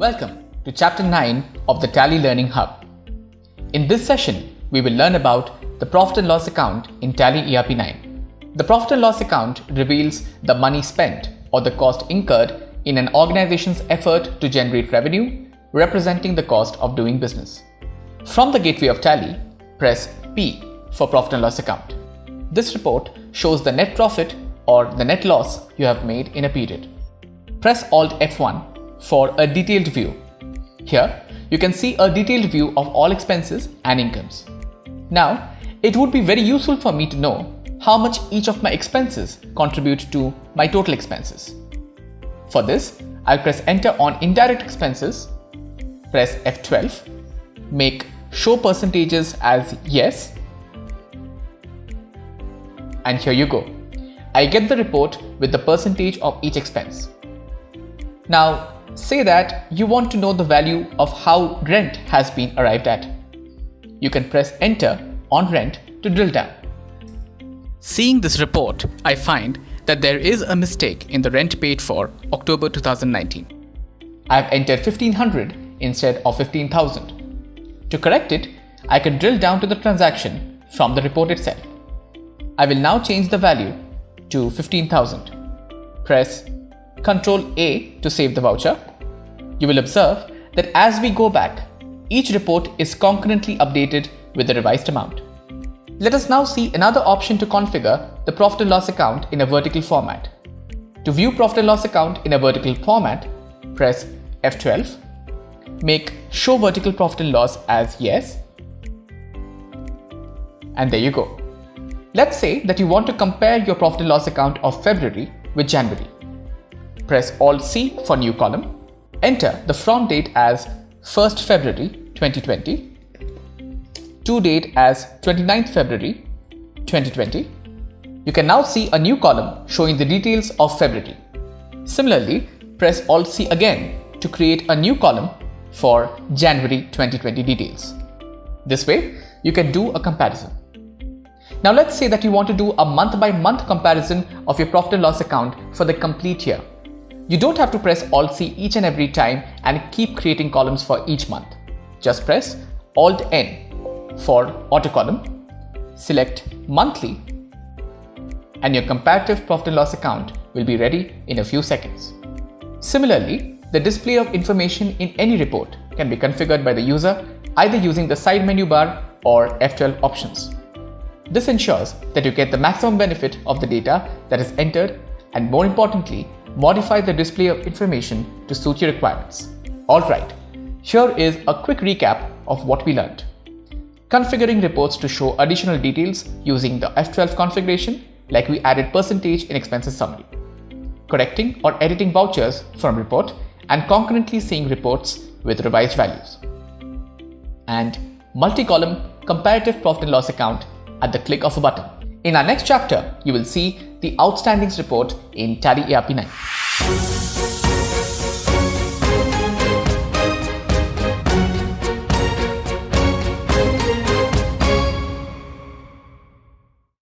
Welcome to Chapter 9 of the Tally Learning Hub. In this session, we will learn about the Profit and Loss account in Tally.ERP 9. The Profit and Loss account reveals the money spent or the cost incurred in an organization's effort to generate revenue, representing the cost of doing business. From the gateway of Tally, press P for Profit and Loss account. This report shows the net profit or the net loss you have made in a period. Press Alt F1 for a detailed view. Here, you can see a detailed view of all expenses and incomes. Now, it would be very useful for me to know how much each of my expenses contribute to my total expenses. For this, I'll press Enter on indirect expenses, press F12, make show percentages as yes, and here you go. I get the report with the percentage of each expense. Now, say that you want to know the value of how rent has been arrived at. You can press Enter on rent to drill down. Seeing this report, I find that there is a mistake in the rent paid for October 2019. I have entered 1500 instead of 15,000. To correct it, I can drill down to the transaction from the report itself. I will now change the value to 15,000. Press Ctrl A to save the voucher. You will observe that as we go back, each report is concurrently updated with the revised amount. Let us now see another option to configure the Profit and Loss account in a vertical format. To view Profit and Loss account in a vertical format, press F12, make Show Vertical Profit and Loss as yes, and there you go. Let's say that you want to compare your Profit and Loss account of February with January. Press Alt C for new column. Enter the from date as 1st February 2020, to date as 29th February 2020. You can now see a new column showing the details of February. Similarly, press Alt C again to create a new column for January 2020 details. This way, you can do a comparison. Now let's say that you want to do a month-by-month comparison of your Profit and Loss account for the complete year. You don't have to press Alt C each and every time and keep creating columns for each month. Just press Alt N for auto column, select monthly, and your comparative Profit and Loss account will be ready in a few seconds. Similarly, the display of information in any report can be configured by the user either using the side menu bar or F12 options. This ensures that you get the maximum benefit of the data that is entered and, more importantly, modify the display of information to suit your requirements. Alright, here is a quick recap of what we learned. Configuring reports to show additional details using the F12 configuration, like we added percentage in expenses summary. Correcting or editing vouchers from report and concurrently seeing reports with revised values. And multi-column comparative Profit and Loss account at the click of a button. In our next chapter, you will see the outstandings report in Tally.ERP 9.